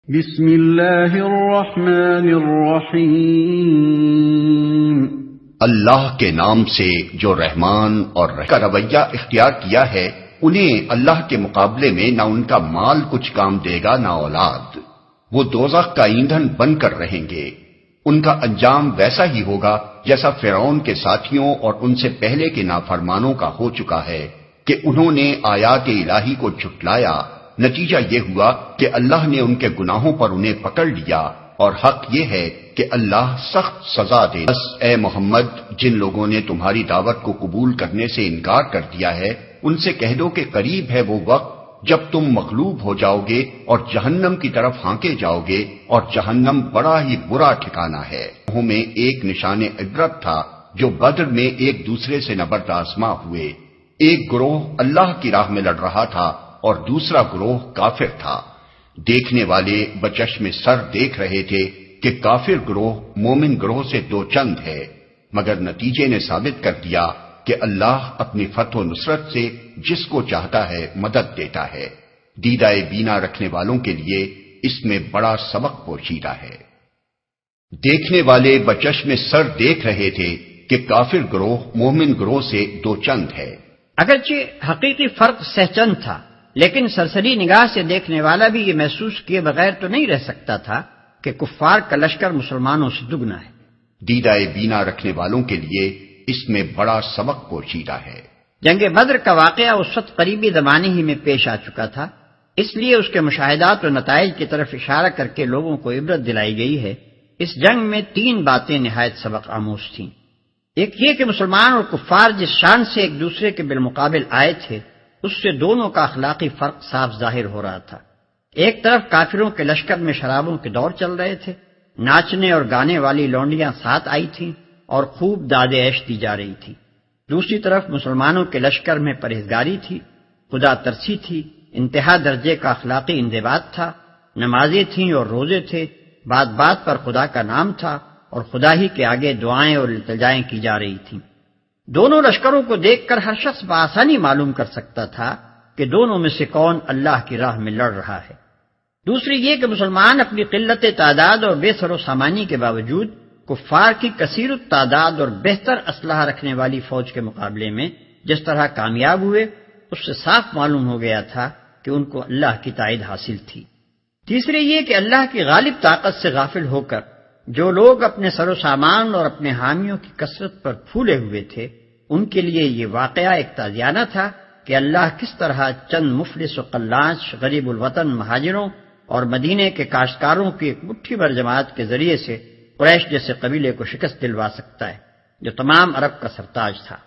بسم اللہ الرحمن الرحیم۔ اللہ کے نام سے جو رحمان اور رحیم کا رویہ اختیار کیا ہے، انہیں اللہ کے مقابلے میں نہ ان کا مال کچھ کام دے گا نہ اولاد۔ وہ دوزخ کا ایندھن بن کر رہیں گے۔ ان کا انجام ویسا ہی ہوگا جیسا فرعون کے ساتھیوں اور ان سے پہلے کے نافرمانوں کا ہو چکا ہے کہ انہوں نے آیات الہی کو جھٹلایا۔ نتیجہ یہ ہوا کہ اللہ نے ان کے گناہوں پر انہیں پکڑ لیا، اور حق یہ ہے کہ اللہ سخت سزا دے۔ بس اے محمد، جن لوگوں نے تمہاری دعوت کو قبول کرنے سے انکار کر دیا ہے، ان سے کہہ دو کہ قریب ہے وہ وقت جب تم مغلوب ہو جاؤ گے اور جہنم کی طرف ہانکے جاؤ گے، اور جہنم بڑا ہی برا ٹھکانہ ہے۔ انہوں میں ایک نشان عبرت تھا جو بدر میں ایک دوسرے سے نبرد آزما ہوئے۔ ایک گروہ اللہ کی راہ میں لڑ رہا تھا اور دوسرا گروہ کافر تھا۔ دیکھنے والے بچشم سر دیکھ رہے تھے کہ کافر گروہ مومن گروہ سے دو چند ہے، مگر نتیجے نے ثابت کر دیا کہ اللہ اپنی فتح و نصرت سے جس کو چاہتا ہے مدد دیتا ہے۔ دیدہ بینا رکھنے والوں کے لیے اس میں بڑا سبق پوشیدہ ہے۔ دیکھنے والے بچشم سر دیکھ رہے تھے کہ کافر گروہ مومن گروہ سے دو چند ہے۔ اگرچہ حقیقی فرق سہچند تھا، لیکن سرسری نگاہ سے دیکھنے والا بھی یہ محسوس کیے بغیر تو نہیں رہ سکتا تھا کہ کفار کا لشکر مسلمانوں سے دگنا ہے۔ دیدہ بینا رکھنے والوں کے لیے اس میں بڑا سبق پوشیدہ ہے۔ جنگ بدر کا واقعہ اس وقت قریبی زمانے ہی میں پیش آ چکا تھا، اس لیے اس کے مشاہدات و نتائج کی طرف اشارہ کر کے لوگوں کو عبرت دلائی گئی ہے۔ اس جنگ میں تین باتیں نہایت سبق آموز تھیں۔ ایک یہ کہ مسلمان اور کفار جس شان سے ایک دوسرے کے بالمقابل آئے تھے، اس سے دونوں کا اخلاقی فرق صاف ظاہر ہو رہا تھا۔ ایک طرف کافروں کے لشکر میں شرابوں کے دور چل رہے تھے، ناچنے اور گانے والی لونڈیاں ساتھ آئی تھیں اور خوب داد عیش دی جا رہی تھی۔ دوسری طرف مسلمانوں کے لشکر میں پرہیزگاری تھی، خدا ترسی تھی، انتہا درجے کا اخلاقی انضباط تھا، نمازیں تھیں اور روزے تھے، بات بات پر خدا کا نام تھا، اور خدا ہی کے آگے دعائیں اور التجائیں کی جا رہی تھیں۔ دونوں لشکروں کو دیکھ کر ہر شخص بآسانی معلوم کر سکتا تھا کہ دونوں میں سے کون اللہ کی راہ میں لڑ رہا ہے۔ دوسری یہ کہ مسلمان اپنی قلت تعداد اور بے سر و سامانی کے باوجود کفار کی کثیر التعداد اور بہتر اسلحہ رکھنے والی فوج کے مقابلے میں جس طرح کامیاب ہوئے، اس سے صاف معلوم ہو گیا تھا کہ ان کو اللہ کی تائید حاصل تھی۔ تیسری یہ کہ اللہ کی غالب طاقت سے غافل ہو کر جو لوگ اپنے سر و سامان اور اپنے حامیوں کی کثرت پر پھولے ہوئے تھے، ان کے لیے یہ واقعہ ایک تازیانہ تھا کہ اللہ کس طرح چند مفلس و قلاش غریب الوطن مہاجروں اور مدینے کے کاشتکاروں کی ایک مٹھی بھر جماعت کے ذریعے سے قریش جیسے قبیلے کو شکست دلوا سکتا ہے جو تمام عرب کا سرتاج تھا۔